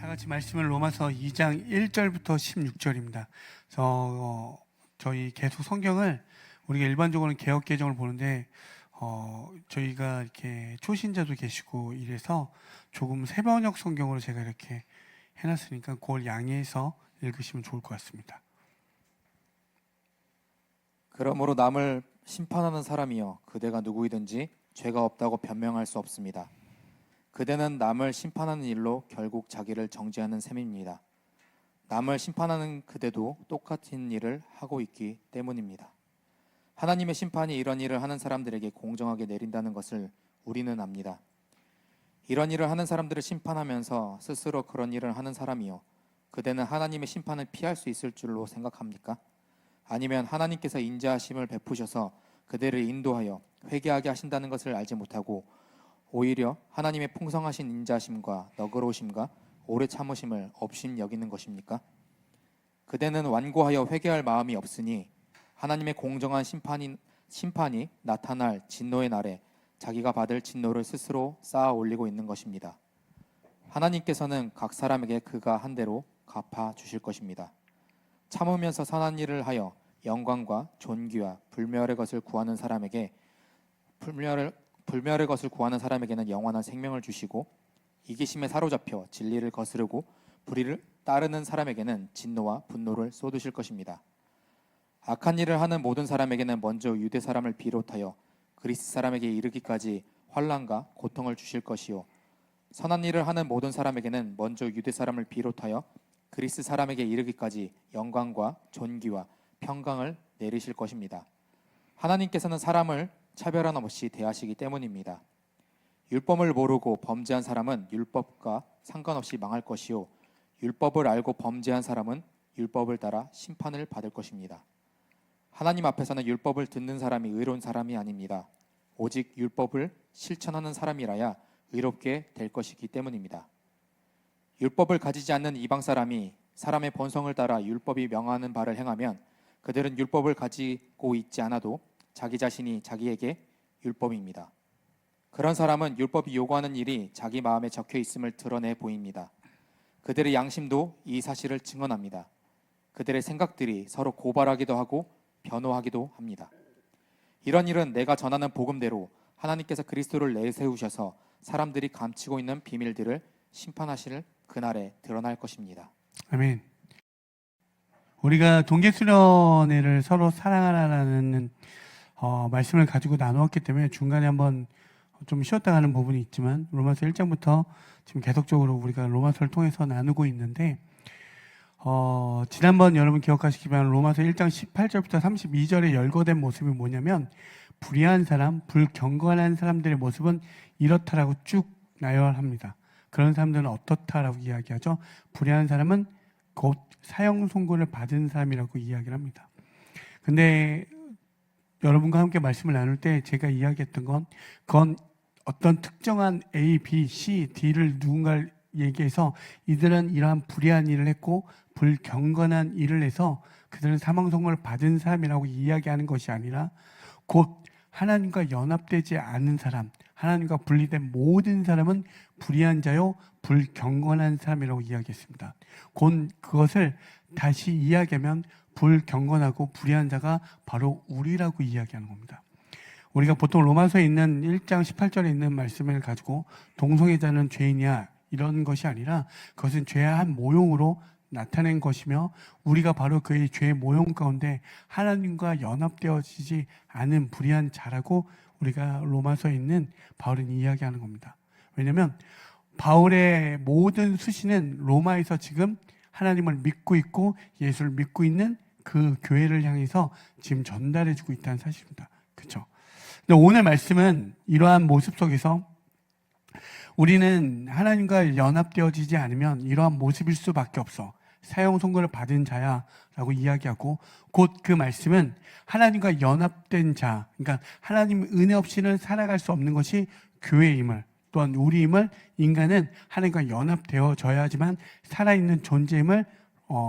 다 같이 말씀은 로마서 2장 1절부터 16절입니다. 저희 계속 성경을 우리가 일반적으로는 개역 개정을 보는데 저희가 이렇게 초신자도 계시고 이래서 조금 새번역 성경으로 제가 이렇게 해놨으니까 그걸 양해해서 읽으시면 좋을 것 같습니다. 그러므로 남을 심판하는 사람이여 그대가 누구이든지 죄가 없다고 변명할 수 없습니다. 그대는 남을 심판하는 일로 결국 자기를 정죄하는 셈입니다. 남을 심판하는 그대도 똑같은 일을 하고 있기 때문입니다. 하나님의 심판이 이런 일을 하는 사람들에게 공정하게 내린다는 것을 우리는 압니다. 이런 일을 하는 사람들을 심판하면서 스스로 그런 일을 하는 사람이요, 그대는 하나님의 심판을 피할 수 있을 줄로 생각합니까? 아니면 하나님께서 인자하심을 베푸셔서 그대를 인도하여 회개하게 하신다는 것을 알지 못하고 오히려 하나님의 풍성하신 인자하심과 너그러우심과 오래 참으심을 업신 여기는 것입니까? 그대는 완고하여 회개할 마음이 없으니 하나님의 공정한 심판이 나타날 진노의 날에 자기가 받을 진노를 스스로 쌓아 올리고 있는 것입니다. 하나님께서는 각 사람에게 그가 한 대로 갚아 주실 것입니다. 참으면서 선한 일을 하여 영광과 존귀와 불멸의 것을 구하는 사람에게는 영원한 생명을 주시고, 이기심에 사로잡혀 진리를 거스르고 불의를 따르는 사람에게는 진노와 분노를 쏟으실 것입니다. 악한 일을 하는 모든 사람에게는 먼저 유대 사람을 비롯하여 그리스 사람에게 이르기까지 환난과 고통을 주실 것이요, 선한 일을 하는 모든 사람에게는 먼저 유대 사람을 비롯하여 그리스 사람에게 이르기까지 영광과 존귀와 평강을 내리실 것입니다. 하나님께서는 사람을 차별함 없이 대하시기 때문입니다. 율법을 모르고 범죄한 사람은 율법과 상관없이 망할 것이요, 율법을 알고 범죄한 사람은 율법을 따라 심판을 받을 것입니다. 하나님 앞에서는 율법을 듣는 사람이 의로운 사람이 아닙니다. 오직 율법을 실천하는 사람이라야 의롭게 될 것이기 때문입니다. 율법을 가지지 않는 이방 사람이 사람의 본성을 따라 율법이 명하는 바를 행하면 그들은 율법을 가지고 있지 않아도 자기 자신이 자기에게 율법입니다. 그런 사람은 율법이 요구하는 일이 자기 마음에 적혀 있음을 드러내 보입니다. 그들의 양심도 이 사실을 증언합니다. 그들의 생각들이 서로 고발하기도 하고 변호하기도 합니다. 이런 일은 내가 전하는 복음대로 하나님께서 그리스도를 내세우셔서 사람들이 감추고 있는 비밀들을 심판하실 그날에 드러날 것입니다. 아멘. 우리가 동계수련회를 서로 사랑하라는 말씀을 가지고 나누었기 때문에 중간에 한번 좀 쉬었다 가는 부분이 있지만 로마서 1장부터 지금 계속적으로 우리가 로마서를 통해서 나누고 있는데 지난번 여러분 기억하시기만 로마서 1장 18절부터 32절에 열거된 모습이 뭐냐면 불의한 사람, 불경건한 사람들의 모습은 이렇다라고 쭉 나열합니다. 그런 사람들은 어떻다라고 이야기하죠. 불의한 사람은 곧 사형 선고를 받은 사람이라고 이야기를 합니다. 근데 여러분과 함께 말씀을 나눌 때 제가 이야기했던 그건 어떤 특정한 A, B, C, D를 누군가를 얘기해서 이들은 이러한 불의한 일을 했고 불경건한 일을 해서 그들은 사망 선고를 받은 사람이라고 이야기하는 것이 아니라 곧 하나님과 연합되지 않은 사람, 하나님과 분리된 모든 사람은 불의한 자요 불경건한 사람이라고 이야기했습니다. 곧 그것을 다시 이야기하면 불경건하고 불의한 자가 바로 우리라고 이야기하는 겁니다. 우리가 보통 로마서에 있는 1장 18절에 있는 말씀을 가지고 동성애자는 죄인이야 이런 것이 아니라 그것은 죄의 한 모형으로 나타낸 것이며 우리가 바로 그의 죄의 모형 가운데 하나님과 연합되어지지 않은 불의한 자라고 우리가 로마서에 있는 바울은 이야기하는 겁니다. 왜냐하면 바울의 모든 수시는 로마에서 지금 하나님을 믿고 있고 예수를 믿고 있는 그 교회를 향해서 지금 전달해주고 있다는 사실입니다. 그렇죠? 근데 오늘 말씀은 이러한 모습 속에서 우리는 하나님과 연합되어지지 않으면 이러한 모습일 수밖에 없어. 사형 선고를 받은 자야 라고 이야기하고 곧 그 말씀은 하나님과 연합된 자, 그러니까 하나님 은혜 없이는 살아갈 수 없는 것이 교회임을, 또한 우리임을, 인간은 하나님과 연합되어져야지만 살아있는 존재임을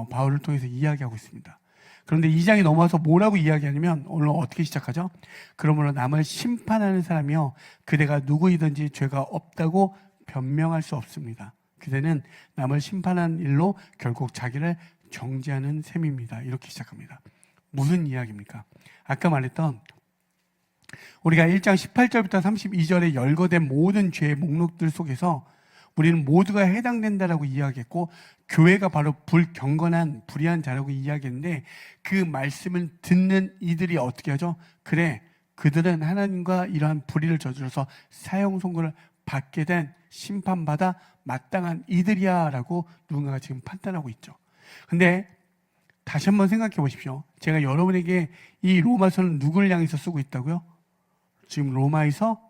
바울을 통해서 이야기하고 있습니다. 그런데 2장에 넘어와서 뭐라고 이야기하냐면 오늘 어떻게 시작하죠? 그러므로 남을 심판하는 사람이요 그대가 누구이든지 죄가 없다고 변명할 수 없습니다. 그대는 남을 심판하는 일로 결국 자기를 정죄하는 셈입니다. 이렇게 시작합니다. 무슨 이야기입니까? 아까 말했던 우리가 1장 18절부터 32절에 열거된 모든 죄의 목록들 속에서 우리는 모두가 해당된다라고 이야기했고 교회가 바로 불경건한 불의한 자라고 이야기했는데 그 말씀을 듣는 이들이 어떻게 하죠? 그래, 그들은 하나님과 이러한 불의를 저질러서 사형 선고를 받게 된 심판받아 마땅한 이들이야 라고 누군가가 지금 판단하고 있죠. 근데 다시 한번 생각해 보십시오. 제가 여러분에게 이 로마서는 누구를 향해서 쓰고 있다고요? 지금 로마에서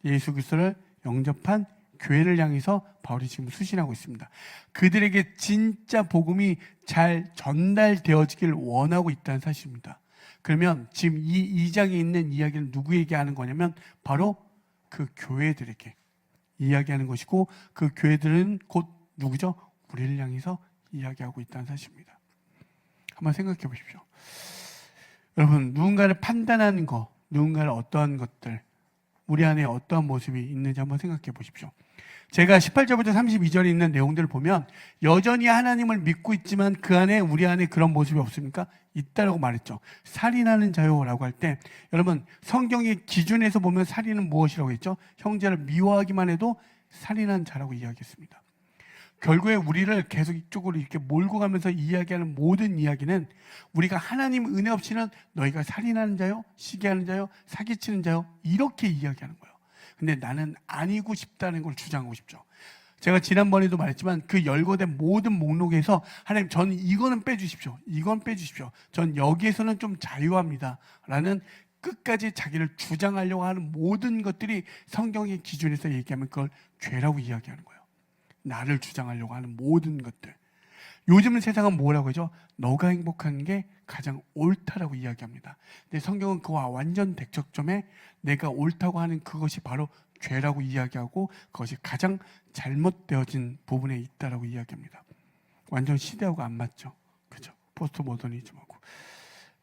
예수 그리스도를 영접한 교회를 향해서 바울이 지금 수신하고 있습니다. 그들에게 진짜 복음이 잘 전달되어지길 원하고 있다는 사실입니다. 그러면 지금 이 2장에 있는 이야기를 누구에게 하는 거냐면 바로 그 교회들에게 이야기하는 것이고 그 교회들은 곧 누구죠? 우리를 향해서 이야기하고 있다는 사실입니다. 한번 생각해 보십시오. 여러분, 누군가를 판단하는 거, 누군가를 어떠한 것들, 우리 안에 어떠한 모습이 있는지 한번 생각해 보십시오. 제가 18절부터 32절에 있는 내용들을 보면 여전히 하나님을 믿고 있지만 그 안에 우리 안에 그런 모습이 없습니까? 있다라고 말했죠. 살인하는 자요라고 할 때 여러분 성경의 기준에서 보면 살인은 무엇이라고 했죠? 형제를 미워하기만 해도 살인한 자라고 이야기했습니다. 결국에 우리를 계속 이쪽으로 이렇게 몰고 가면서 이야기하는 모든 이야기는 우리가 하나님 은혜 없이는 너희가 살인하는 자요, 시기하는 자요, 사기치는 자요 이렇게 이야기하는 거예요. 근데 나는 아니고 싶다는 걸 주장하고 싶죠. 제가 지난번에도 말했지만 그 열거된 모든 목록에서 하나님 저는 이거는 빼주십시오. 이건 빼주십시오. 전 여기에서는 좀 자유합니다. 라는 끝까지 자기를 주장하려고 하는 모든 것들이 성경의 기준에서 얘기하면 그걸 죄라고 이야기하는 거예요. 나를 주장하려고 하는 모든 것들. 요즘 세상은 뭐라고 하죠? 너가 행복한 게 가장 옳다라고 이야기합니다. 근데 성경은 그와 완전 대척점에 내가 옳다고 하는 그것이 바로 죄라고 이야기하고 그것이 가장 잘못되어진 부분에 있다라고 이야기합니다. 완전 시대하고 안 맞죠. 그죠? 포스트 모더니즘하고.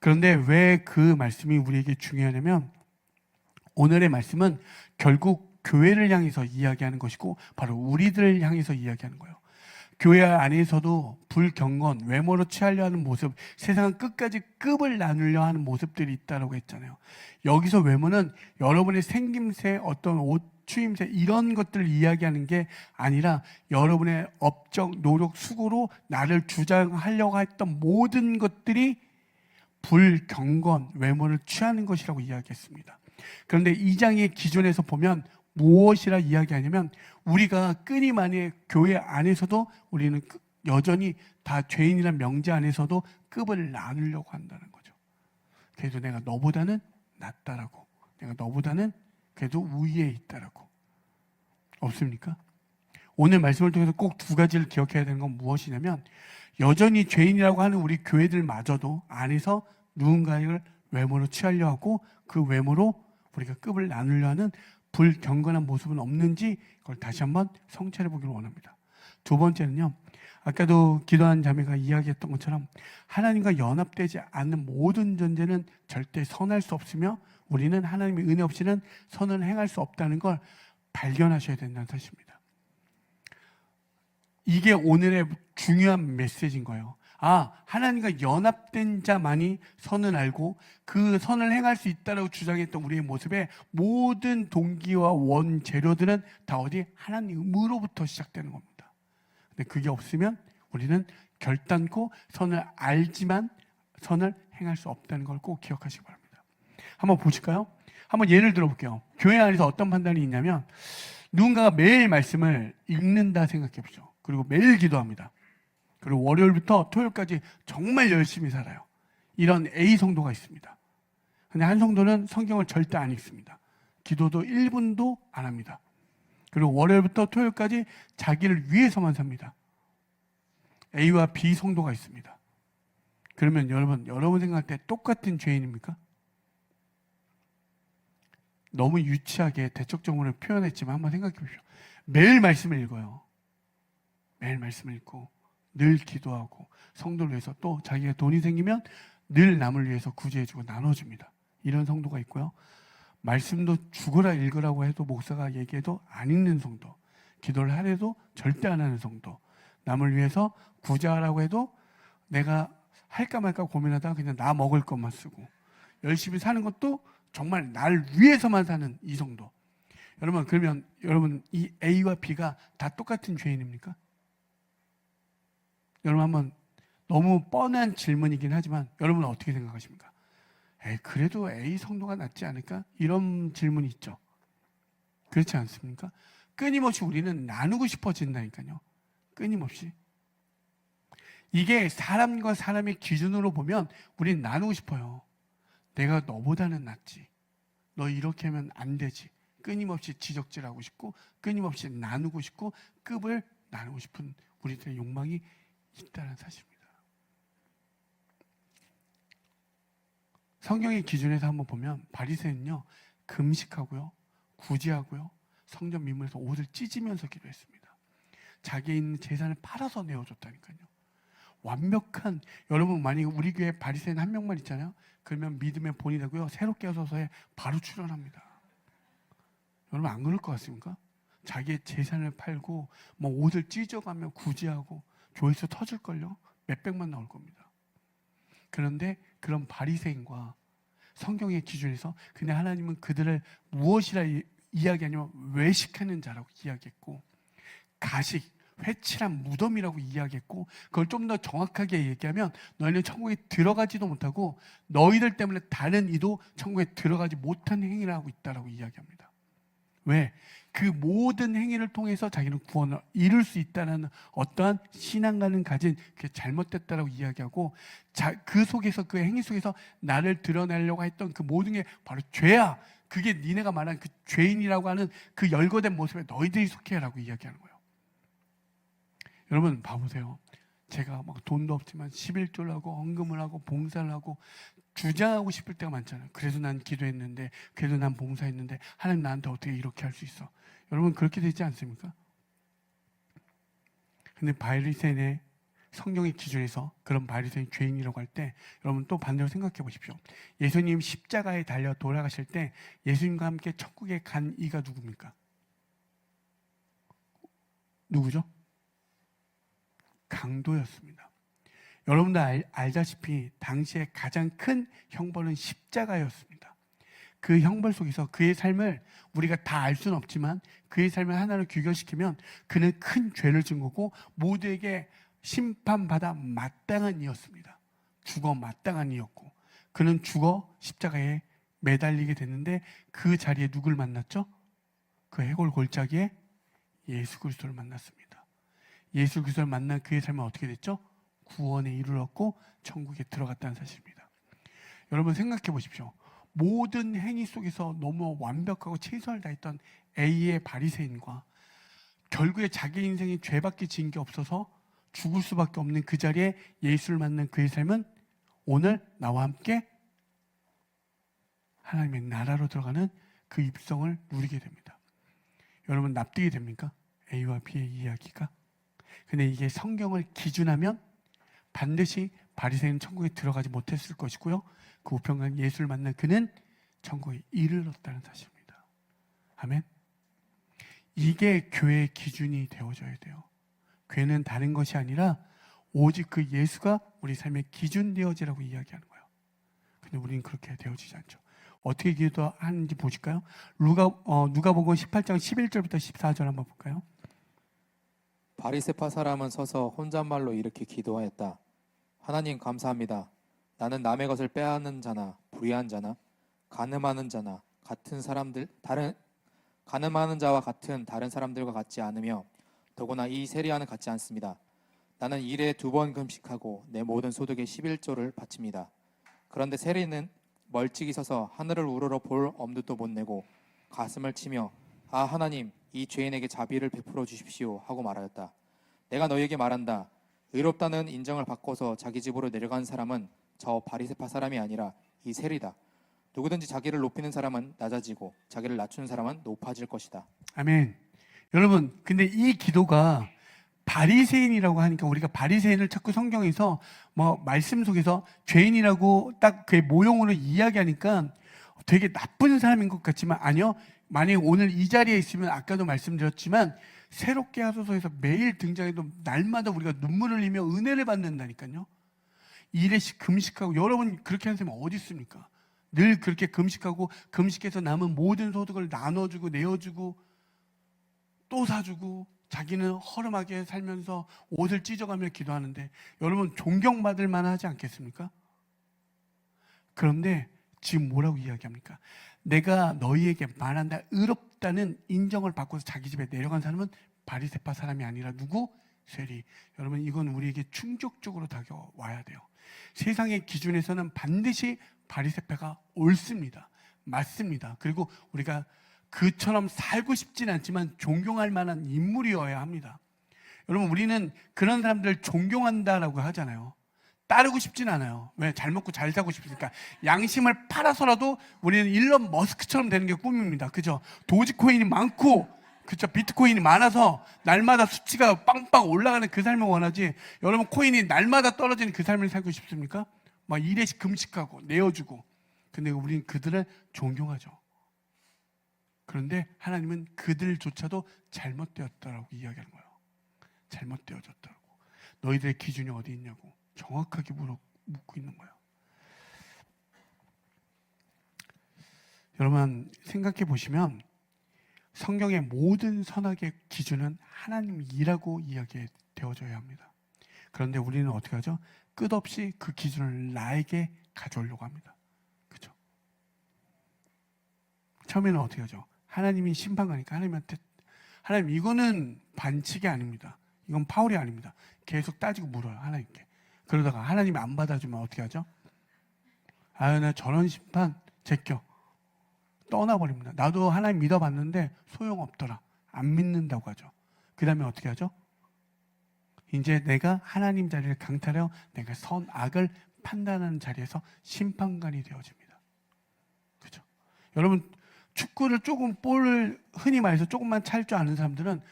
그런데 왜 그 말씀이 우리에게 중요하냐면 오늘의 말씀은 결국 교회를 향해서 이야기하는 것이고 바로 우리들을 향해서 이야기하는 거예요. 교회 안에서도 불경건, 외모로 취하려 하는 모습, 세상은 끝까지 급을 나누려 하는 모습들이 있다고 했잖아요. 여기서 외모는 여러분의 생김새, 어떤 옷, 추임새 이런 것들을 이야기하는 게 아니라 여러분의 업적, 노력, 수고로 나를 주장하려고 했던 모든 것들이 불경건, 외모를 취하는 것이라고 이야기했습니다. 그런데 이 장의 기준에서 보면 무엇이라 이야기하냐면 우리가 끊임없이 교회 안에서도 우리는 여전히 다 죄인이라는 명제 안에서도 급을 나누려고 한다는 거죠. 그래도 내가 너보다는 낫다라고, 내가 너보다는 그래도 우위에 있다라고. 없습니까? 오늘 말씀을 통해서 꼭 두 가지를 기억해야 되는 건 무엇이냐면 여전히 죄인이라고 하는 우리 교회들마저도 안에서 누군가를 외모로 취하려 하고 그 외모로 우리가 급을 나누려 하는 불경건한 모습은 없는지 그걸 다시 한번 성찰해 보기를 원합니다. 두 번째는요, 아까도 기도한 자매가 이야기했던 것처럼 하나님과 연합되지 않는 모든 존재는 절대 선할 수 없으며 우리는 하나님의 은혜 없이는 선을 행할 수 없다는 걸 발견하셔야 된다는 사실입니다. 이게 오늘의 중요한 메시지인 거예요. 아, 하나님과 연합된 자만이 선을 알고 그 선을 행할 수 있다라고 주장했던 우리의 모습의 모든 동기와 원재료들은 다 어디? 하나님으로부터 시작되는 겁니다. 근데 그게 없으면 우리는 결단코 선을 알지만 선을 행할 수 없다는 걸 꼭 기억하시기 바랍니다. 한번 보실까요? 한번 예를 들어볼게요. 교회 안에서 어떤 판단이 있냐면 누군가가 매일 말씀을 읽는다 생각해 보죠. 그리고 매일 기도합니다. 그리고 월요일부터 토요일까지 정말 열심히 살아요. 이런 A 성도가 있습니다. 근데 한 성도는 성경을 절대 안 읽습니다. 기도도 1분도 안 합니다. 그리고 월요일부터 토요일까지 자기를 위해서만 삽니다. A와 B 성도가 있습니다. 그러면 여러분 생각할 때 똑같은 죄인입니까? 너무 유치하게 대척점으로 표현했지만 한번 생각해 보십시오. 매일 말씀을 읽어요. 매일 말씀을 읽고 늘 기도하고 성도를 위해서 또 자기가 돈이 생기면 늘 남을 위해서 구제해주고 나눠줍니다. 이런 성도가 있고요. 말씀도 죽어라 읽으라고 해도 목사가 얘기해도 안 읽는 성도. 기도를 하래도 절대 안 하는 성도. 남을 위해서 구제하라고 해도 내가 할까 말까 고민하다가 그냥 나 먹을 것만 쓰고, 열심히 사는 것도 정말 날 위해서만 사는 이 성도. 여러분, 그러면 여러분 이 A와 B가 다 똑같은 죄인입니까? 여러분, 한번, 너무 뻔한 질문이긴 하지만 여러분은 어떻게 생각하십니까? 그래도 A 성도가 낫지 않을까? 이런 질문이 있죠. 그렇지 않습니까? 끊임없이 우리는 나누고 싶어진다니까요. 끊임없이. 이게 사람과 사람의 기준으로 보면 우리는 나누고 싶어요. 내가 너보다는 낫지. 너 이렇게 하면 안 되지. 끊임없이 지적질하고 싶고, 끊임없이 나누고 싶고, 급을 나누고 싶은 우리들의 욕망이 있다는 사실입니다. 성경의 기준에서 한번 보면 바리새인은요, 금식하고요, 구제하고요, 성전 미문에서 옷을 찢으면서 기도했습니다. 자기에 있는 재산을 팔아서 내어줬다니까요. 완벽한, 여러분 만약에 우리 교회 바리새인 한 명만 있잖아요. 그러면 믿음의 본이 되고요, 새롭게 하소서에 바로 출연합니다. 여러분 안 그럴 것 같습니까? 자기의 재산을 팔고 뭐 옷을 찢어가며 구제하고 조회수 터질걸요. 몇백만 나올 겁니다. 그런데 그런 바리새인과 성경의 기준에서 그냥 하나님은 그들을 무엇이라 이야기하냐면 외식하는 자라고 이야기했고, 가식, 회칠한 무덤이라고 이야기했고, 그걸 좀 더 정확하게 얘기하면 너희는 천국에 들어가지도 못하고 너희들 때문에 다른 이도 천국에 들어가지 못한 행위를 하고 있다라고 이야기합니다. 왜? 그 모든 행위를 통해서 자기는 구원을 이룰 수 있다는 어떠한 신앙관을 가진 그게 잘못됐다라고 이야기하고, 그 속에서, 그 행위 속에서 나를 드러내려고 했던 그 모든 게 바로 죄야. 그게 니네가 말한 그 죄인이라고 하는 그 열거된 모습에 너희들이 속해라고 이야기하는 거예요. 여러분 봐보세요. 제가 막 돈도 없지만 11조를 하고 헌금을 하고 봉사를 하고 주장하고 싶을 때가 많잖아요. 그래도 난 기도했는데, 그래도 난 봉사했는데 하나님 나한테 어떻게 이렇게 할 수 있어? 여러분 그렇게 되지 않습니까? 근데 바리새인의 성경의 기준에서 그런 바리새인 죄인이라고 할 때 여러분 또 반대로 생각해 보십시오. 예수님 십자가에 달려 돌아가실 때 예수님과 함께 천국에 간 이가 누굽니까? 누구죠? 강도였습니다. 여러분들 알다시피 당시에 가장 큰 형벌은 십자가였습니다. 그 형벌 속에서 그의 삶을 우리가 다 알 수는 없지만 그의 삶을 하나로 규결시키면 그는 큰 죄를 진 거고 모두에게 심판받아 마땅한 이였습니다. 죽어 마땅한 이였고, 그는 죽어 십자가에 매달리게 됐는데 그 자리에 누굴 만났죠? 그 해골 골짜기에 예수 그리스도를 만났습니다. 예수 그리스도를 만난 그의 삶은 어떻게 됐죠? 구원에 이르렀고 천국에 들어갔다는 사실입니다. 여러분 생각해 보십시오. 모든 행위 속에서 너무 완벽하고 최선을 다했던 A의 바리새인과 결국에 자기 인생에 죄밖에 지은 게 없어서 죽을 수밖에 없는 그 자리에 예수를 만난 그의 삶은 오늘 나와 함께 하나님의 나라로 들어가는 그 입성을 누리게 됩니다. 여러분 납득이 됩니까? A와 B의 이야기가. 근데 이게 성경을 기준하면 반드시 바리새인은 천국에 들어가지 못했을 것이고요, 그 우편간 예수를 만난 그는 천국에 이르렀다는 사실입니다. 아멘. 이게 교회의 기준이 되어져야 돼요. 교회는 다른 것이 아니라 오직 그 예수가 우리 삶의 기준 되어지라고 이야기하는 거예요. 근데 우리는 그렇게 되어지지 않죠. 어떻게 기도하는지 보실까요? 누가복음 18장 11절부터 14절 한번 볼까요? 바리새파 사람은 서서 혼잣말로 이렇게 기도하였다. 하나님 감사합니다. 나는 남의 것을 빼앗는 자나 불의한 자나 간음하는 자나 간음하는 자와 같은 다른 사람들과 같지 않으며 더구나 이 세리와는 같지 않습니다. 나는 일에 2번 금식하고 내 모든 소득의 11조를 바칩니다. 그런데 세리는 멀찍이 서서 하늘을 우러러 볼 엄두도 못 내고 가슴을 치며 아 하나님 이 죄인에게 자비를 베풀어 주십시오 하고 말하였다. 내가 너희에게 말한다. 의롭다는 인정을 받고서 자기 집으로 내려간 사람은 저 바리새파 사람이 아니라 이 세리다. 누구든지 자기를 높이는 사람은 낮아지고 자기를 낮추는 사람은 높아질 것이다. 아멘. 여러분 근데 이 기도가 바리새인이라고 하니까 우리가 바리새인을 자꾸 성경에서 뭐 말씀 속에서 죄인이라고 딱 그 모형으로 이야기하니까 되게 나쁜 사람인 것 같지만 아니요. 만약에 오늘 이 자리에 있으면 아까도 말씀드렸지만 새롭게 하소서에서 매일 등장해도 날마다 우리가 눈물을 흘리며 은혜를 받는다니까요. 일회씩 금식하고, 여러분 그렇게 하는 사람이 어디 있습니까? 늘 그렇게 금식하고 금식해서 남은 모든 소득을 나눠주고 내어주고 또 사주고 자기는 허름하게 살면서 옷을 찢어가며 기도하는데 여러분 존경받을 만하지 않겠습니까? 그런데 지금 뭐라고 이야기합니까? 내가 너희에게 말한다 의롭다는 인정을 받고서 자기 집에 내려간 사람은 바리새파 사람이 아니라 누구? 세리. 여러분 이건 우리에게 충격적으로 다가와야 돼요. 세상의 기준에서는 반드시 바리새파가 옳습니다. 맞습니다. 그리고 우리가 그처럼 살고 싶진 않지만 존경할 만한 인물이어야 합니다. 여러분 우리는 그런 사람들을 존경한다라고 하잖아요. 따르고 싶진 않아요. 왜? 잘 먹고 잘 사고 싶으니까. 양심을 팔아서라도 우리는 일론 머스크처럼 되는 게 꿈입니다. 그죠? 도지코인이 많고, 그죠? 비트코인이 많아서 날마다 수치가 빵빵 올라가는 그 삶을 원하지. 여러분 코인이 날마다 떨어지는 그 삶을 살고 싶습니까? 막 일회씩 금식하고 내어주고. 근데 우리는 그들을 존경하죠. 그런데 하나님은 그들조차도 잘못되었다라고 이야기하는 거예요. 잘못되어졌다고. 너희들의 기준이 어디 있냐고 정확하게 묻고 있는 거예요. 여러분 생각해 보시면 성경의 모든 선악의 기준은 하나님이라고 이야기되어져야 합니다. 그런데 우리는 어떻게 하죠? 끝없이 그 기준을 나에게 가져오려고 합니다. 그렇죠? 처음에는 어떻게 하죠? 하나님이 심판가니까 하나님 이거는 반칙이 아닙니다. 이건 파울이 아닙니다. 계속 따지고 물어요 하나님께. 그러다가 하나님이 안 받아주면 어떻게 하죠? 아유 나 저런 심판 제껴 떠나버립니다. 나도 하나님 믿어봤는데 소용없더라. 안 믿는다고 하죠. 그 다음에 어떻게 하죠? 이제 내가 하나님 자리를 강탈하여 내가 선악을 판단하는 자리에서 심판관이 되어집니다. 그렇죠? 여러분 축구를 조금 볼을 흔히 말해서 조금만 찰 줄 아는 사람들은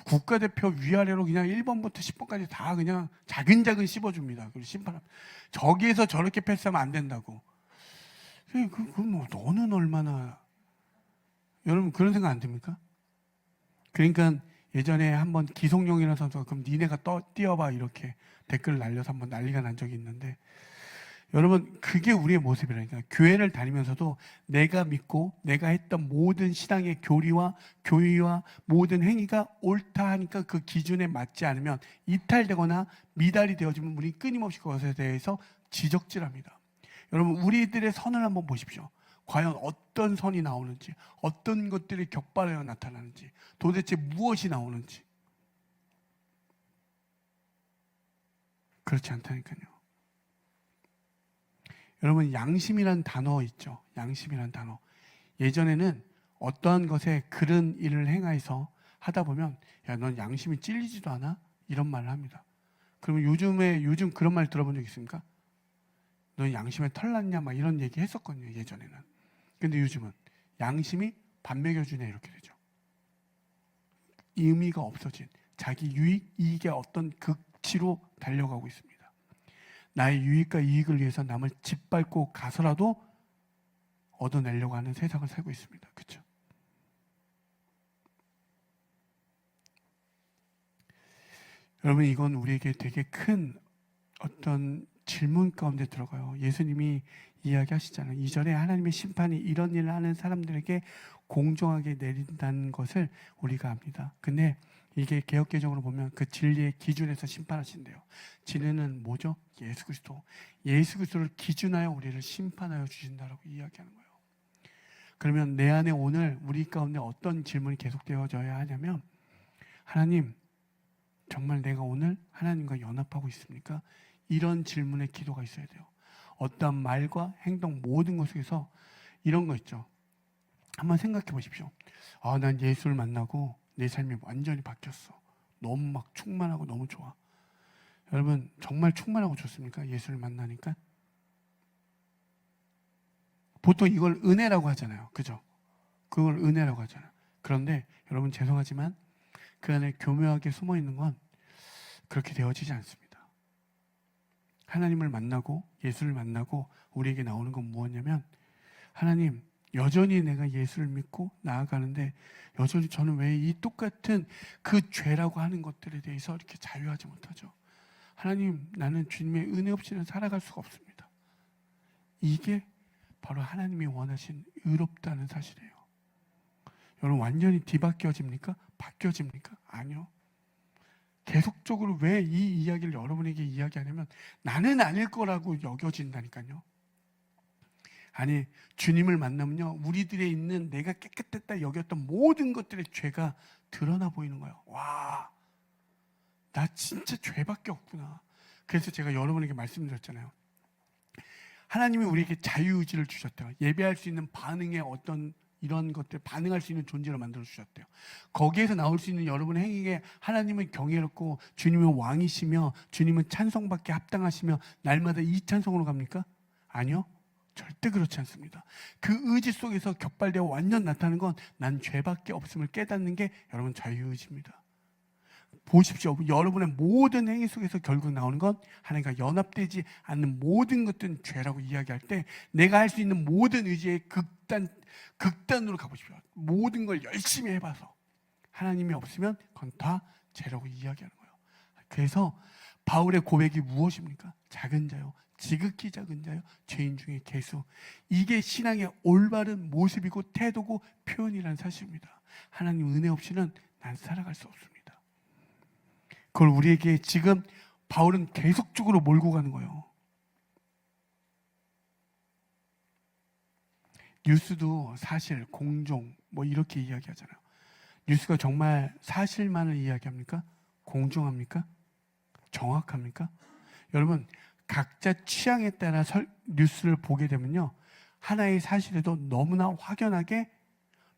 국가대표 위아래로 그냥 1번부터 10번까지 다 그냥 자근자근 씹어줍니다. 그리고 심판합니다. 저기에서 저렇게 패스하면 안 된다고. 뭐 너는 얼마나 여러분 그런 생각 안 듭니까? 그러니까 예전에 한번 기성용이라는 선수가 그럼 니네가 뛰어봐 이렇게 댓글을 날려서 한번 난리가 난 적이 있는데 여러분 그게 우리의 모습이라니까. 교회를 다니면서도 내가 믿고 내가 했던 모든 신앙의 교리와 교의와 모든 행위가 옳다 하니까 그 기준에 맞지 않으면 이탈되거나 미달이 되어지면 우리 끊임없이 그것에 대해서 지적질합니다. 여러분 우리들의 선을 한번 보십시오. 과연 어떤 선이 나오는지, 어떤 것들이 격발하여 나타나는지, 도대체 무엇이 나오는지. 그렇지 않다니까요. 여러분 양심이란 단어 있죠. 양심이란 단어. 예전에는 어떠한 것에 그런 일을 행해서 하다 보면 야, 넌 양심이 찔리지도 않아? 이런 말을 합니다. 그러면 요즘 그런 말 들어본 적 있습니까? 넌 양심에 털났냐? 막 이런 얘기 했었거든요. 예전에는. 근데 요즘은 양심이 밥 먹여주네 이렇게 되죠. 의미가 없어진 자기 유익, 이익의 어떤 극치로 달려가고 있습니다. 나의 유익과 이익을 위해서 남을 짓밟고 가서라도 얻어내려고 하는 세상을 살고 있습니다. 그렇죠? 여러분 이건 우리에게 되게 큰 어떤 질문 가운데 들어가요. 예수님이 이야기하시잖아요. 2절에 하나님의 심판이 이런 일을 하는 사람들에게 공정하게 내린다는 것을 우리가 압니다. 근데 이게 개역개정으로 보면 그 진리의 기준에서 심판하신대요. 진리는 뭐죠? 예수 그리스도. 예수 그리스도를 기준하여 우리를 심판하여 주신다라고 이야기하는 거예요. 그러면 내 안에 오늘 우리 가운데 어떤 질문이 계속되어져야 하냐면 하나님 정말 내가 오늘 하나님과 연합하고 있습니까? 이런 질문의 기도가 있어야 돼요. 어떠한 말과 행동 모든 것 속에서 이런 거 있죠. 한번 생각해 보십시오. 아, 난 예수를 만나고 내 삶이 완전히 바뀌었어. 너무 막 충만하고 너무 좋아. 여러분 정말 충만하고 좋습니까? 예수를 만나니까? 보통 이걸 은혜라고 하잖아요. 그죠? 그걸 은혜라고 하잖아요. 그런데 여러분 죄송하지만 그 안에 교묘하게 숨어 있는 건 그렇게 되어지지 않습니다. 하나님을 만나고 예수를 만나고 우리에게 나오는 건 무엇이냐면 하나님 여전히 내가 예수를 믿고 나아가는데 여전히 저는 왜 이 똑같은 그 죄라고 하는 것들에 대해서 이렇게 자유하지 못하죠? 하나님, 나는 주님의 은혜 없이는 살아갈 수가 없습니다. 이게 바로 하나님이 원하신 의롭다는 사실이에요. 여러분, 완전히 뒤바뀌어집니까? 바뀌어집니까? 아니요. 계속적으로 왜 이 이야기를 여러분에게 이야기하냐면 나는 아닐 거라고 여겨진다니까요. 아니, 주님을 만나면요, 우리들에 있는 내가 깨끗했다 여겼던 모든 것들의 죄가 드러나 보이는 거예요. 와, 나 진짜 죄밖에 없구나. 그래서 제가 여러분에게 말씀드렸잖아요. 하나님이 우리에게 자유의지를 주셨대요. 예배할 수 있는 반응의 어떤 이런 것들, 반응할 수 있는 존재로 만들어 주셨대요. 거기에서 나올 수 있는 여러분의 행위에 하나님은 경외롭고 주님은 왕이시며 주님은 찬송받게 합당하시며 날마다 이 찬송으로 갑니까? 아니요. 절대 그렇지 않습니다. 그 의지 속에서 격발되어 완전 나타나는 건 난 죄밖에 없음을 깨닫는 게 여러분 자유의지입니다. 보십시오. 여러분의 모든 행위 속에서 결국 나오는 건 하나님과 연합되지 않는 모든 것들은 죄라고 이야기할 때 내가 할 수 있는 모든 의지의 극단으로 가보십시오. 모든 걸 열심히 해봐서 하나님이 없으면 그건 다 죄라고 이야기하는 거예요. 그래서 바울의 고백이 무엇입니까? 작은 자요, 지극히 작은 자요, 죄인 중에 괴수. 이게 신앙의 올바른 모습이고 태도고 표현이라는 사실입니다. 하나님 은혜 없이는 난 살아갈 수 없습니다. 그걸 우리에게 지금 바울은 계속적으로 몰고 가는 거예요. 뉴스도 사실, 공정 뭐 이렇게 이야기하잖아요. 뉴스가 정말 사실만을 이야기합니까? 공정합니까? 정확합니까? 여러분, 각자 취향에 따라 뉴스를 보게 되면요, 하나의 사실에도 너무나 확연하게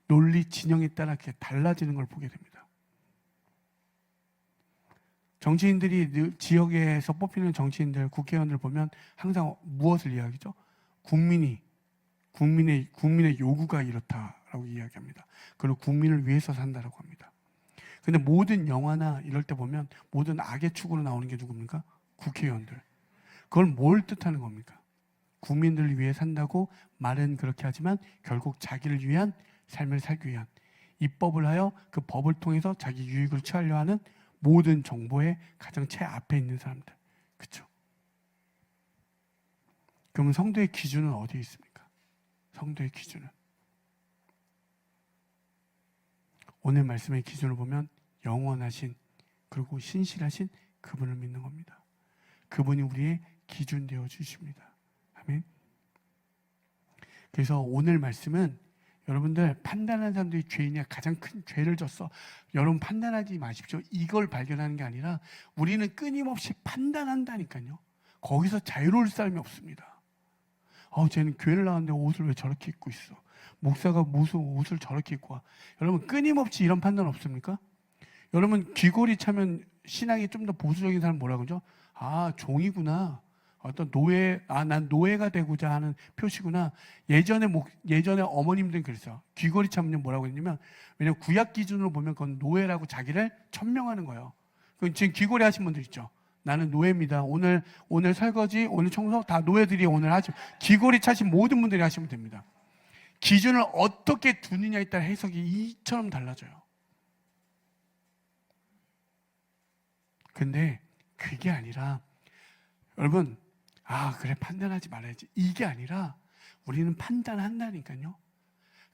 논리 진영에 따라 이렇게 달라지는 걸 보게 됩니다. 정치인들이 지역에서 뽑히는 정치인들, 국회의원들 보면 항상 무엇을 이야기죠? 국민의 요구가 이렇다라고 이야기합니다. 그리고 국민을 위해서 산다라고 합니다. 근데 모든 영화나 이럴 때 보면 모든 악의 축으로 나오는 게 누굽니까? 국회의원들. 그걸 뭘 뜻하는 겁니까? 국민들을 위해 산다고 말은 그렇게 하지만 결국 자기를 위한 삶을 살기 위한, 입법을 하여 그 법을 통해서 자기 유익을 취하려 하는 모든 정보의 가장 최앞에 있는 사람들. 그렇죠? 그러면 성도의 기준은 어디에 있습니까? 성도의 기준은 오늘 말씀의 기준을 보면 영원하신 그리고 신실하신 그분을 믿는 겁니다. 그분이 우리의 기준 되어 주십니다. 아멘. 그래서 오늘 말씀은 여러분들, 판단하는 사람들이 죄인이야, 가장 큰 죄를 졌어, 여러분 판단하지 마십시오. 이걸 발견하는 게 아니라 우리는 끊임없이 판단한다니까요. 거기서 자유로울 사람이 없습니다. 쟤는 교회를 나왔는데 옷을 왜 저렇게 입고 있어? 목사가 무슨 옷을 저렇게 입고 와? 여러분, 끊임없이 이런 판단 없습니까? 여러분, 귀걸이 차면 신앙이 좀 더 보수적인 사람 뭐라 그러죠? 종이구나. 어떤 노예, 난 노예가 되고자 하는 표시구나. 예전에 어머님들은 그랬어요. 귀걸이 차면 뭐라고 했냐면, 왜냐면 구약 기준으로 보면 그건 노예라고 자기를 천명하는 거예요. 지금 귀걸이 하신 분들 있죠. 나는 노예입니다. 오늘 설거지, 오늘 청소 다 노예들이 오늘 하죠. 귀걸이 차신 모든 분들이 하시면 됩니다. 기준을 어떻게 두느냐에 따라 해석이 이처럼 달라져요. 근데 그게 아니라 여러분, 그래, 판단하지 말아야지, 이게 아니라 우리는 판단한다니까요.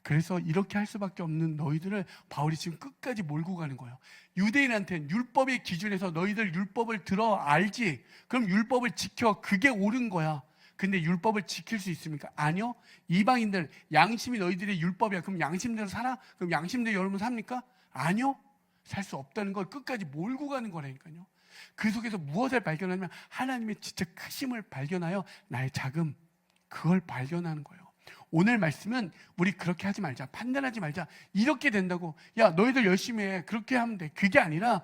그래서 이렇게 할 수밖에 없는 너희들을 바울이 지금 끝까지 몰고 가는 거예요. 유대인한테는 율법의 기준에서 너희들 율법을 들어 알지? 그럼 율법을 지켜. 그게 옳은 거야. 근데 율법을 지킬 수 있습니까? 아니요. 이방인들, 양심이 너희들의 율법이야. 그럼 양심대로 살아? 그럼 양심대로 여러분 삽니까? 아니요. 살 수 없다는 걸 끝까지 몰고 가는 거라니까요. 그 속에서 무엇을 발견하냐면 하나님의 진짜 크심을 발견하여 나의 자금, 그걸 발견하는 거예요. 오늘 말씀은 우리 그렇게 하지 말자, 판단하지 말자, 이렇게 된다고, 야 너희들 열심히 해, 그렇게 하면 돼, 그게 아니라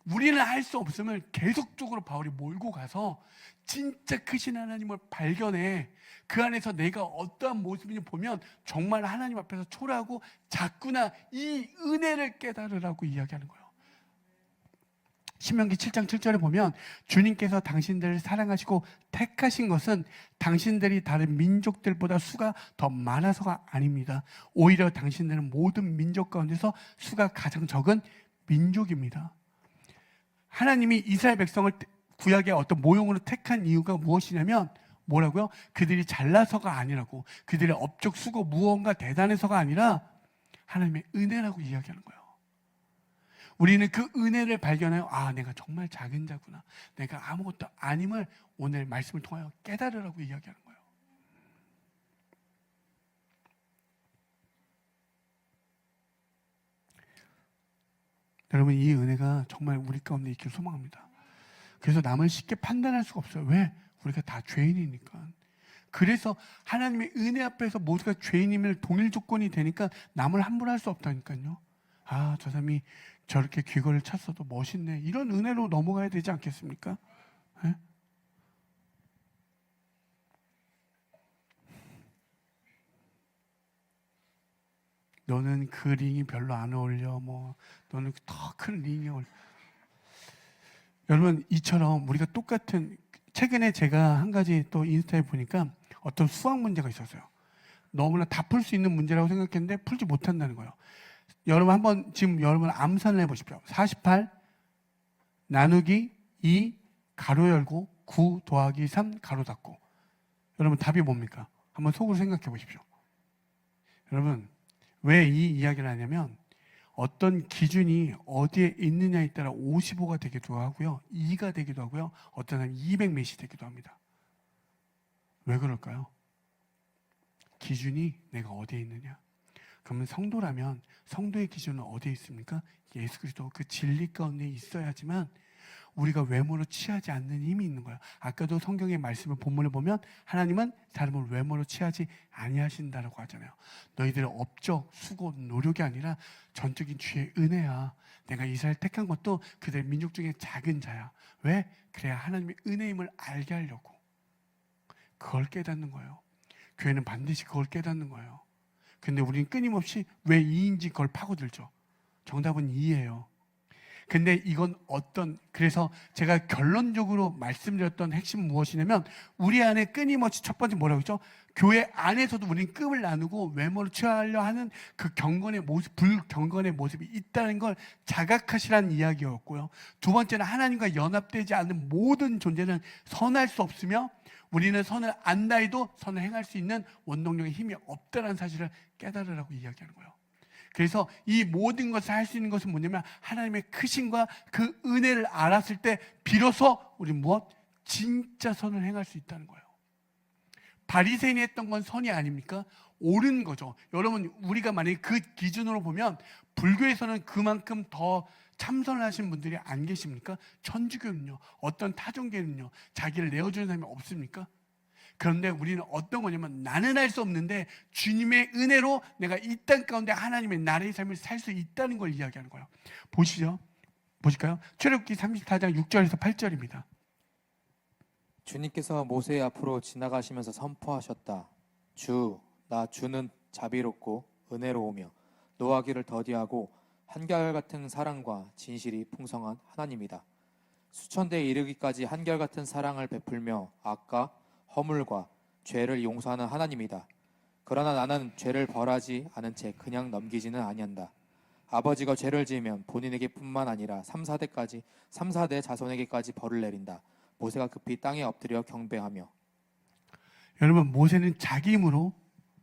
우리는 할 수 없음을 계속적으로 바울이 몰고 가서 진짜 크신 하나님을 발견해. 그 안에서 내가 어떠한 모습인지 보면 정말 하나님 앞에서 초라하고 작구나, 이 은혜를 깨달으라고 이야기하는 거예요. 신명기 7장 7절에 보면 주님께서 당신들을 사랑하시고 택하신 것은 당신들이 다른 민족들보다 수가 더 많아서가 아닙니다. 오히려 당신들은 모든 민족 가운데서 수가 가장 적은 민족입니다. 하나님이 이스라엘 백성을 구약의 어떤 모형으로 택한 이유가 무엇이냐면 뭐라고요? 그들이 잘나서가 아니라고, 그들의 업적 수고 무언가 대단해서가 아니라 하나님의 은혜라고 이야기하는 거예요. 우리는 그 은혜를 발견하여 내가 정말 작은 자구나, 내가 아무것도 아님을 오늘 말씀을 통하여 깨달으라고 이야기하는 거예요. 여러분, 이 은혜가 정말 우리 가운데 있길 소망합니다. 그래서 남을 쉽게 판단할 수가 없어요. 왜? 우리가 다 죄인이니까. 그래서 하나님의 은혜 앞에서 모두가 죄인임을 동일 조건이 되니까 남을 함부로 할 수 없다니까요. 저 사람이 저렇게 귀걸이를 찼어도 멋있네, 이런 은혜로 넘어가야 되지 않겠습니까? 네? 너는 그 링이 별로 안 어울려, 너는 더 큰 링이 어울려. 여러분, 이처럼 우리가 똑같은, 최근에 제가 한 가지 또 인스타에 보니까 어떤 수학 문제가 있었어요. 너무나 다 풀 수 있는 문제라고 생각했는데 풀지 못한다는 거예요. 여러분 한번 지금 여러분 암산을 해보십시오. 48 나누기 2 가로 열고 9 더하기 3 가로 닫고. 여러분 답이 뭡니까? 한번 속으로 생각해 보십시오. 여러분, 왜 이 이야기를 하냐면 어떤 기준이 어디에 있느냐에 따라 55가 되기도 하고요, 2가 되기도 하고요, 어떤 사람은 200몇이 되기도 합니다. 왜 그럴까요? 기준이 내가 어디에 있느냐. 그러면 성도라면 성도의 기준은 어디에 있습니까? 예수 그리스도 그 진리 가운데 있어야지만 우리가 외모로 취하지 않는 힘이 있는 거예요. 아까도 성경의 말씀을 본문을 보면 하나님은 사람을 외모로 취하지 아니하신다라고 하잖아요. 너희들의 업적, 수고, 노력이 아니라 전적인 주의 은혜야. 내가 이스라엘 택한 것도 그들 민족 중에 작은 자야. 왜? 그래야 하나님의 은혜임을 알게 하려고. 그걸 깨닫는 거예요. 교회는 반드시 그걸 깨닫는 거예요. 근데 우리는 끊임없이 왜 2인지 그걸 파고들죠. 정답은 2예요. 근데 이건 그래서 제가 결론적으로 말씀드렸던 핵심은 무엇이냐면 우리 안에 끊임없이 첫 번째 뭐라고 했죠? 교회 안에서도 우리는 급을 나누고 외모를 취하려 하는 그 경건의 모습, 불경건의 모습이 있다는 걸 자각하시라는 이야기였고요. 두 번째는 하나님과 연합되지 않는 모든 존재는 선할 수 없으며 우리는 선을 안다 해도 선을 행할 수 있는 원동력의 힘이 없다는 사실을 깨달으라고 이야기하는 거예요. 그래서 이 모든 것을 할 수 있는 것은 뭐냐면 하나님의 크심과 그 은혜를 알았을 때 비로소 우리 진짜 선을 행할 수 있다는 거예요. 바리새인이 했던 건 선이 아닙니까? 옳은 거죠. 여러분, 우리가 만약에 그 기준으로 보면 불교에서는 그만큼 더 참선을 하시는 분들이 안 계십니까? 천주교는요, 어떤 타종교는요, 자기를 내어주는 사람이 없습니까? 그런데 우리는 어떤 거냐면 나는 할 수 없는데 주님의 은혜로 내가 이 땅 가운데 하나님의 나라의 삶을 살 수 있다는 걸 이야기하는 거예요. 보실까요? 출애굽기 34장 6절에서 8절입니다. 주님께서 모세 앞으로 지나가시면서 선포하셨다. 주는 자비롭고 은혜로우며 노하기를 더디하고 한결같은 사랑과 진실이 풍성한 하나님이다. 수천 대에 이르기까지 한결같은 사랑을 베풀며 악과 허물과 죄를 용서하는 하나님이다. 그러나 나는 죄를 벌하지 않은 채 그냥 넘기지는 아니한다. 아버지가 죄를 지으면 본인에게 뿐만 아니라 3, 4대 자손에게까지 벌을 내린다. 모세가 급히 땅에 엎드려 경배하며. 여러분, 모세는 자기 힘으로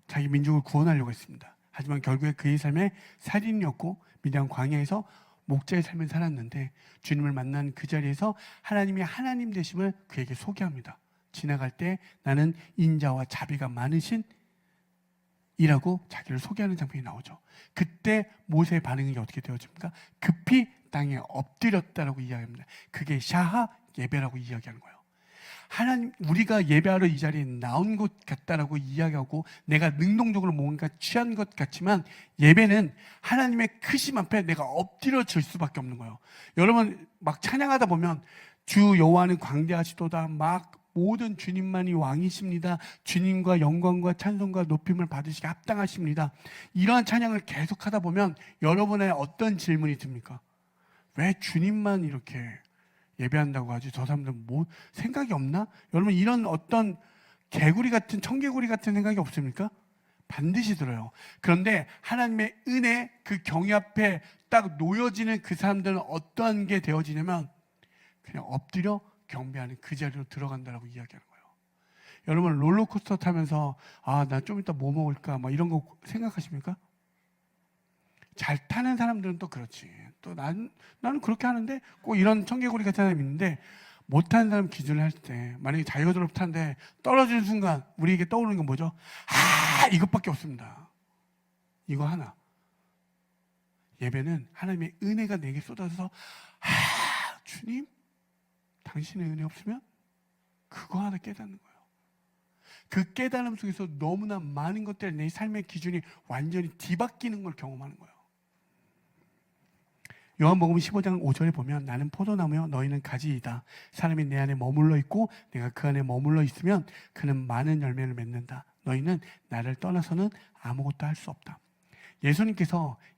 자기 민족을 구원하려고 했습니다. 하지만 결국에 그의 삶에 살인이었고 미디안 광야에서 목자의 삶을 살았는데 주님을 만난 그 자리에서 하나님이 하나님 되심을 그에게 소개합니다. 지나갈 때 나는 인자와 자비가 많으신 이라고 자기를 소개하는 장면이 나오죠. 그때 모세의 반응이 어떻게 되어집니까? 급히 땅에 엎드렸다라고 이야기합니다. 그게 샤하 예배라고 이야기하는 거예요. 하나님, 우리가 예배하러 이 자리에 나온 것 같다라고 이야기하고 내가 능동적으로 뭔가 취한 것 같지만 예배는 하나님의 크심 앞에 내가 엎드려질 수밖에 없는 거예요. 여러분, 막 찬양하다 보면 주 여호와는 광대하시도다, 막 모든 주님만이 왕이십니다, 주님과 영광과 찬송과 높임을 받으시기 합당하십니다, 이러한 찬양을 계속하다 보면 여러분의 어떤 질문이 듭니까? 왜 주님만 이렇게 예배한다고 하지? 저 사람들은 뭐 생각이 없나? 여러분 이런 어떤 개구리 같은 청개구리 같은 생각이 없습니까? 반드시 들어요. 그런데 하나님의 은혜 그 경외 앞에 딱 놓여지는 그 사람들은 어떠한 게 되어지냐면 그냥 엎드려 경배하는 그 자리로 들어간다라고 이야기하는 거예요. 여러분 롤러코스터 타면서 나 좀 이따 뭐 먹을까 막 이런 거 생각하십니까? 잘 타는 사람들은 또 그렇지. 또 나는 그렇게 하는데 꼭 이런 청개구리 같은 사람이 있는데 못 타는 사람 기준을 할 때 만약에 자유드롭 타는데 떨어지는 순간 우리에게 떠오르는 건 뭐죠? 이것밖에 없습니다. 이거 하나. 예배는 하나님의 은혜가 내게 쏟아져서 주님 당신의 은혜 없으면 그거 하나 깨닫는 거예요. 그 깨달음 속에서 너무나 많은 것들 내 삶의 기준이 완전히 뒤바뀌는 걸 경험하는 거예요. 요한복음 15장 5절에 보면 나는 포도나무요 너희는 가지이다. 사람이 내 안에 머물러 있고 내가 그 안에 머물러 있으면 그는 많은 열매를 맺는다. 너희는 나를 떠나서는 아무것도 할 수 없다.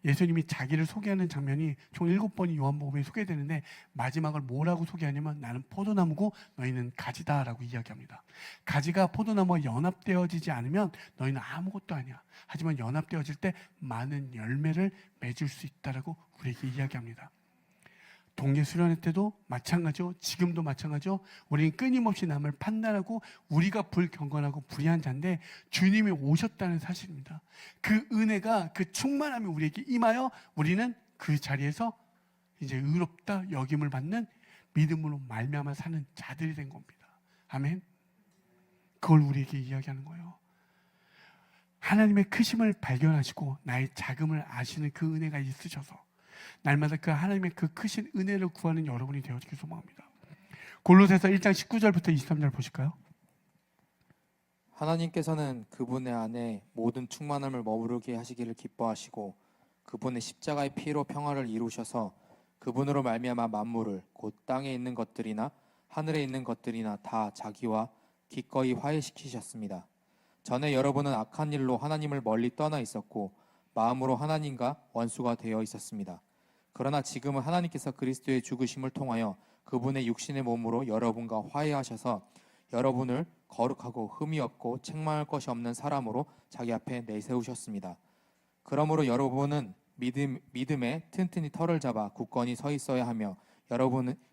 예수님이 자기를 소개하는 장면이 총 7번이 요한복음에 소개되는데 마지막을 뭐라고 소개하냐면 나는 포도나무고 너희는 가지다라고 이야기합니다. 가지가 포도나무와 연합되어지지 않으면 너희는 아무것도 아니야. 하지만 연합되어질 때 많은 열매를 맺을 수 있다라고 우리에게 이야기합니다. 동계 수련회 때도 마찬가지죠. 지금도 마찬가지죠. 우리는 끊임없이 남을 판단하고 우리가 불경건하고 불의한 자인데 주님이 오셨다는 사실입니다. 그 은혜가 그 충만함이 우리에게 임하여 우리는 그 자리에서 이제 의롭다 여김을 받는 믿음으로 말미암아 사는 자들이 된 겁니다. 아멘. 그걸 우리에게 이야기하는 거예요. 하나님의 크심을 발견하시고 나의 작음을 아시는 그 은혜가 있으셔서 날마다 그 하나님의 그 크신 은혜를 구하는 여러분이 되어지길 소망합니다. 골로새서 1장 19절부터 23절 보실까요? 하나님께서는 그분의 안에 모든 충만함을 머무르게 하시기를 기뻐하시고 그분의 십자가의 피로 평화를 이루셔서 그분으로 말미암아 만물을 곧 땅에 있는 것들이나 하늘에 있는 것들이나 다 자기와 기꺼이 화해시키셨습니다. 전에 여러분은 악한 일로 하나님을 멀리 떠나 있었고 마음으로 하나님과 원수가 되어 있었습니다. 그러나 지금은 하나님께서 그리스도의 죽으심을 통하여 그분의 육신의 몸으로 여러분과 화해하셔서 여러분을 거룩하고 흠이 없고 책망할 것이 없는 사람으로 자기 앞에 내세우셨습니다. 그러므로 여러분은 믿음에 튼튼히 털을 잡아 굳건히 서 있어야 하며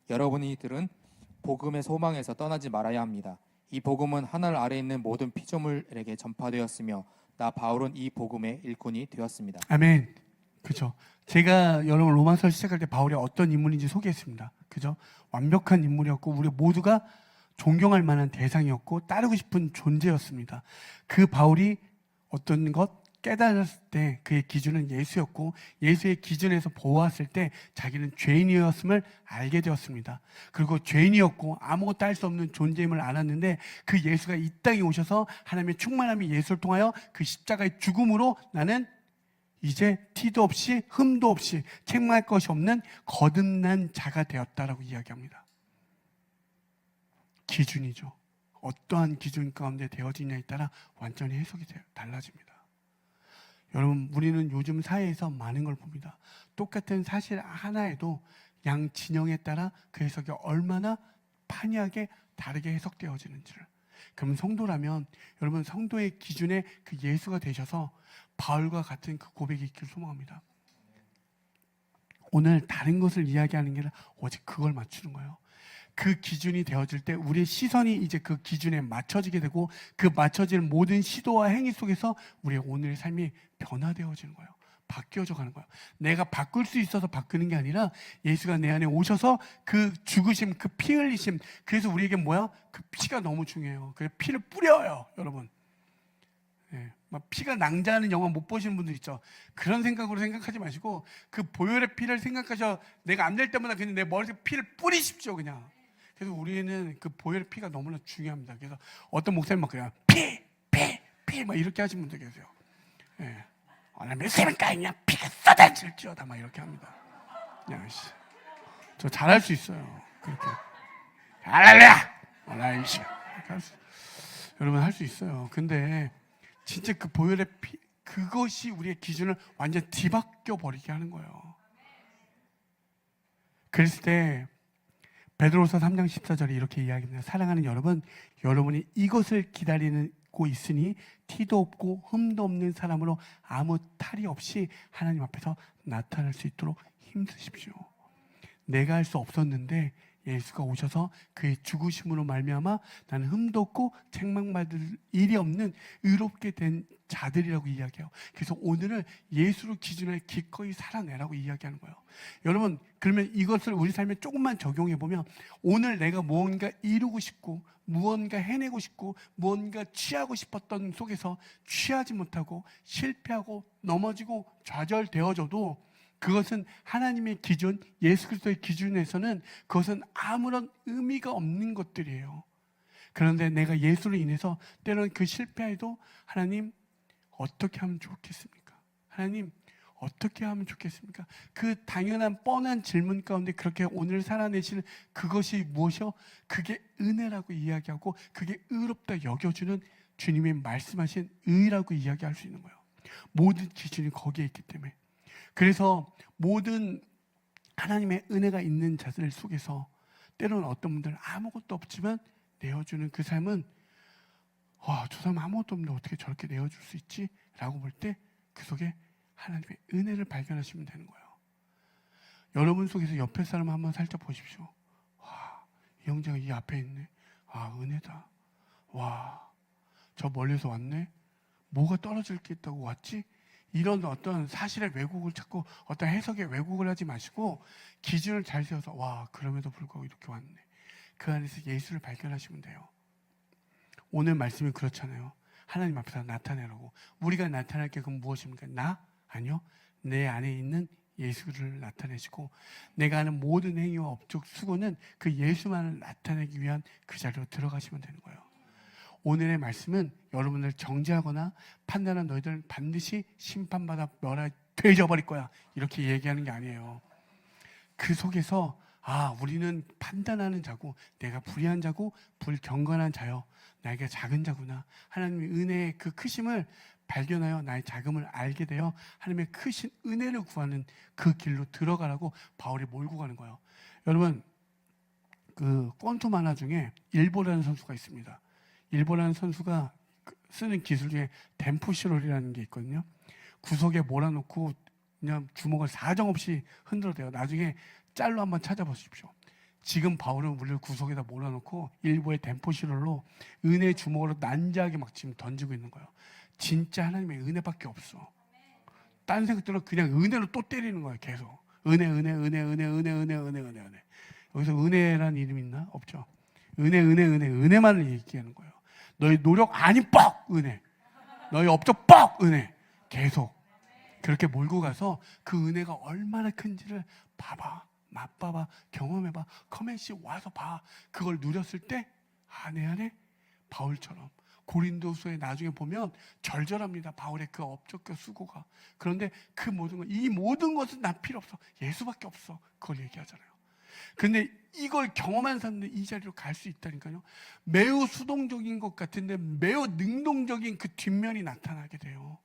여러분이들은 복음의 소망에서 떠나지 말아야 합니다. 이 복음은 하늘 아래 있는 모든 피조물에게 전파되었으며 나 바울은 이 복음의 일꾼이 되었습니다. 아멘. 그죠? 제가 여러분 로마서 시작할 때 바울이 어떤 인물인지 소개했습니다. 그죠? 완벽한 인물이었고 우리 모두가 존경할 만한 대상이었고 따르고 싶은 존재였습니다. 그 바울이 어떤 것 깨달았을 때 그의 기준은 예수였고 예수의 기준에서 보았을 때 자기는 죄인이었음을 알게 되었습니다. 그리고 죄인이었고 아무것도 할 수 없는 존재임을 알았는데 그 예수가 이 땅에 오셔서 하나님의 충만함이 예수를 통하여 그 십자가의 죽음으로 나는 이제 티도 없이 흠도 없이 책망할 것이 없는 거듭난 자가 되었다라고 이야기합니다. 기준이죠. 어떠한 기준 가운데 되어지냐에 따라 완전히 해석이 달라집니다. 여러분 우리는 요즘 사회에서 많은 걸 봅니다. 똑같은 사실 하나에도 양 진영에 따라 그 해석이 얼마나 판이하게 다르게 해석되어지는지를. 그럼 성도라면 여러분 성도의 기준에 그 예수가 되셔서 바울과 같은 그 고백이 있길 소망합니다. 오늘 다른 것을 이야기하는 게 아니라 오직 그걸 맞추는 거예요. 그 기준이 되어질 때 우리의 시선이 이제 그 기준에 맞춰지게 되고 그 맞춰지는 모든 시도와 행위 속에서 우리의 오늘의 삶이 변화되어지는 거예요. 바뀌어져 가는 거예요. 내가 바꿀 수 있어서 바꾸는 게 아니라 예수가 내 안에 오셔서 그 죽으심, 그 피 흘리심. 그래서 우리에게 뭐야? 그 피가 너무 중요해요. 그 피를 뿌려요, 여러분. 예, 막 피가 낭자하는 영화 못 보시는 분들 있죠. 그런 생각으로 생각하지 마시고 그 보혈의 피를 생각하셔. 내가 안 될 때마다 그냥 내 머리에 피를 뿌리십시오, 그냥. 그래서 우리는 그 보혈의 피가 너무나 중요합니다. 그래서 어떤 목사님 막 그냥 피 막 이렇게 하시는 분들 계세요. 예. 나 믿습니까? 그냥 피가 쏟아질지어다 막 이렇게 합니다. 그냥 저 잘할 수 있어요. 그렇게 할렐루야, 여러분 할 수 있어요. 근데 진짜 그 보혈의 피 그것이 우리의 기준을 완전 뒤바뀌어 버리게 하는 거예요. 그랬을 때 베드로서 3장 14절에 이렇게 이야기합니다. 사랑하는 여러분, 여러분이 이것을 기다리고 있으니 티도 없고 흠도 없는 사람으로 아무 탈이 없이 하나님 앞에서 나타날 수 있도록 힘쓰십시오. 내가 할 수 없었는데 예수가 오셔서 그의 죽으심으로 말미암아 나는 흠도 없고 책망받을 일이 없는 의롭게 된 자들이라고 이야기해요. 그래서 오늘을 예수로 기준에 기꺼이 살아내라고 이야기하는 거예요. 여러분, 그러면 이것을 우리 삶에 조금만 적용해 보면 오늘 내가 무언가 이루고 싶고 무언가 해내고 싶고 무언가 취하고 싶었던 속에서 취하지 못하고 실패하고 넘어지고 좌절되어져도 그것은 하나님의 기준, 예수 그리스도의 기준에서는 그것은 아무런 의미가 없는 것들이에요. 그런데 내가 예수로 인해서 때로는 그 실패에도 하나님 어떻게 하면 좋겠습니까? 하나님 어떻게 하면 좋겠습니까? 그 당연한 뻔한 질문 가운데 그렇게 오늘 살아내시는 그것이 무엇이요? 그게 은혜라고 이야기하고 그게 의롭다 여겨주는 주님이 말씀하신 의라고 이야기할 수 있는 거예요. 모든 기준이 거기에 있기 때문에. 그래서 모든 하나님의 은혜가 있는 자들 속에서 때로는 어떤 분들은 아무것도 없지만 내어주는 그 삶은 저 사람 아무것도 없는데 어떻게 저렇게 내어줄 수 있지? 라고 볼 때 그 속에 하나님의 은혜를 발견하시면 되는 거예요. 여러분 속에서 옆에 사람 한번 살짝 보십시오. 이 형제가 이 앞에 있네. 은혜다. 저 멀리서 왔네. 뭐가 떨어질 게 있다고 왔지? 이런 어떤 사실의 왜곡을 찾고 어떤 해석의 왜곡을 하지 마시고 기준을 잘 세워서 그럼에도 불구하고 이렇게 왔네. 그 안에서 예수를 발견하시면 돼요. 오늘 말씀이 그렇잖아요. 하나님 앞에서 나타내라고. 우리가 나타날 게 그럼 무엇입니까? 나? 아니요. 내 안에 있는 예수를 나타내시고 내가 하는 모든 행위와 업적 수고는 그 예수만을 나타내기 위한 그 자리로 들어가시면 되는 거예요. 오늘의 말씀은 여러분을 정죄하거나 판단한 너희들은 반드시 심판받아 되져버릴 거야 이렇게 얘기하는 게 아니에요. 그 속에서 우리는 판단하는 자고 내가 불의한 자고 불경건한 자요. 나에게 작은 자구나. 하나님의 은혜의 그 크심을 발견하여 나의 자금을 알게 되어 하나님의 크신 은혜를 구하는 그 길로 들어가라고 바울이 몰고 가는 거예요. 여러분, 그 권투 만화 중에 일보라는 선수가 있습니다. 일보라는 선수가 쓰는 기술 중에 댐프시롤이라는 게 있거든요. 구석에 몰아놓고 그냥 주먹을 사정없이 흔들어대요. 나중에 짤로 한번 찾아보십시오. 지금 바울은 우리를 구석에다 몰아놓고 일부의 댐프시롤로 은혜의 주먹으로 난자하게 막 지금 던지고 있는 거예요. 진짜 하나님의 은혜밖에 없어. 딴 생각들은 그냥 은혜로 또 때리는 거예요. 계속 은혜. 여기서 은혜라는 이름이 있나? 없죠. 은혜만을 얘기하는 거예요. 너희 노력 아닌 뻑 은혜, 너희 업적 뻑 은혜. 계속 그렇게 몰고 가서 그 은혜가 얼마나 큰지를 봐봐, 맛봐봐, 경험해봐. 커맨씨 와서 봐. 그걸 누렸을 때 내 안에 바울처럼 고린도서에 나중에 보면 절절합니다. 바울의 그 업적과 수고가. 그런데 그 이 모든 것은 나 필요 없어. 예수밖에 없어. 그걸 얘기하잖아요. 근데 이걸 경험한 사람들이 이 자리로 갈 수 있다니까요. 매우 수동적인 것 같은데 매우 능동적인 그 뒷면이 나타나게 돼요.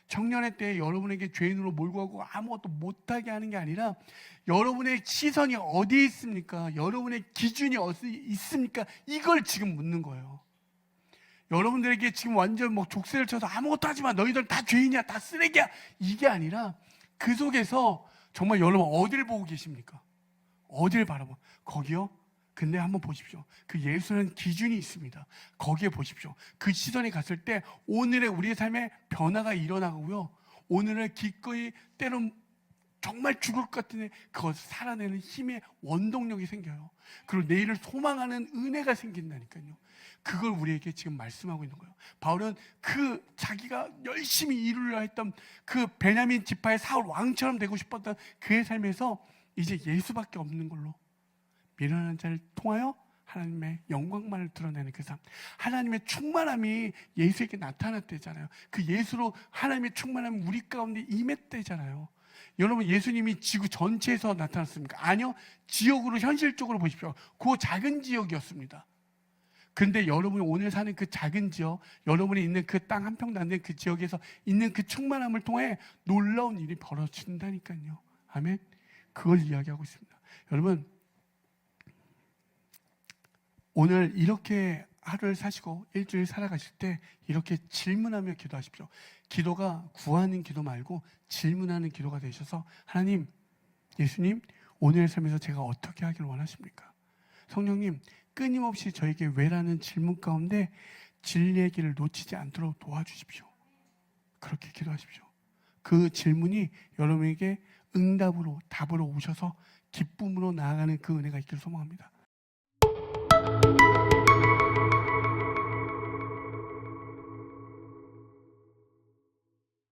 청년의 때에 여러분에게 죄인으로 몰고 가고 아무것도 못하게 하는 게 아니라 여러분의 시선이 어디에 있습니까? 여러분의 기준이 어디 있습니까? 이걸 지금 묻는 거예요. 여러분들에게 지금 완전 족쇄를 쳐서 아무것도 하지 마. 너희들 다 죄인이야. 다 쓰레기야. 이게 아니라 그 속에서 정말 여러분 어디를 보고 계십니까? 어디를 바라봐? 거기요? 근데 한번 보십시오. 그 예수는 기준이 있습니다. 거기에 보십시오. 그 시선이 갔을 때 오늘의 우리의 삶에 변화가 일어나고요. 오늘을 기꺼이 때론 정말 죽을 것 같은데 그것을 살아내는 힘의 원동력이 생겨요. 그리고 내일을 소망하는 은혜가 생긴다니까요. 그걸 우리에게 지금 말씀하고 있는 거예요. 바울은 그 자기가 열심히 이루려 했던 그 베냐민 지파의 사울 왕처럼 되고 싶었던 그의 삶에서 이제 예수밖에 없는 걸로 미련한 자를 통하여 하나님의 영광만을 드러내는 그 삶. 하나님의 충만함이 예수에게 나타났대잖아요. 그 예수로 하나님의 충만함이 우리 가운데 임했대잖아요. 여러분, 예수님이 지구 전체에서 나타났습니까? 아니요. 지역으로 현실적으로 보십시오. 그 작은 지역이었습니다. 그런데 여러분이 오늘 사는 그 작은 지역, 여러분이 있는 그 땅 한 평도 안 되는 그 지역에서 있는 그 충만함을 통해 놀라운 일이 벌어진다니까요. 아멘. 그걸 이야기하고 있습니다. 여러분, 오늘 이렇게 하루를 사시고 일주일 살아가실 때 이렇게 질문하며 기도하십시오. 기도가 구하는 기도 말고 질문하는 기도가 되셔서 하나님, 예수님, 오늘의 삶에서 제가 어떻게 하기를 원하십니까? 성령님, 끊임없이 저에게 왜라는 질문 가운데 진리의 길을 놓치지 않도록 도와주십시오. 그렇게 기도하십시오. 그 질문이 여러분에게 응답으로, 답으로 오셔서 기쁨으로 나아가는 그 은혜가 있기를 소망합니다.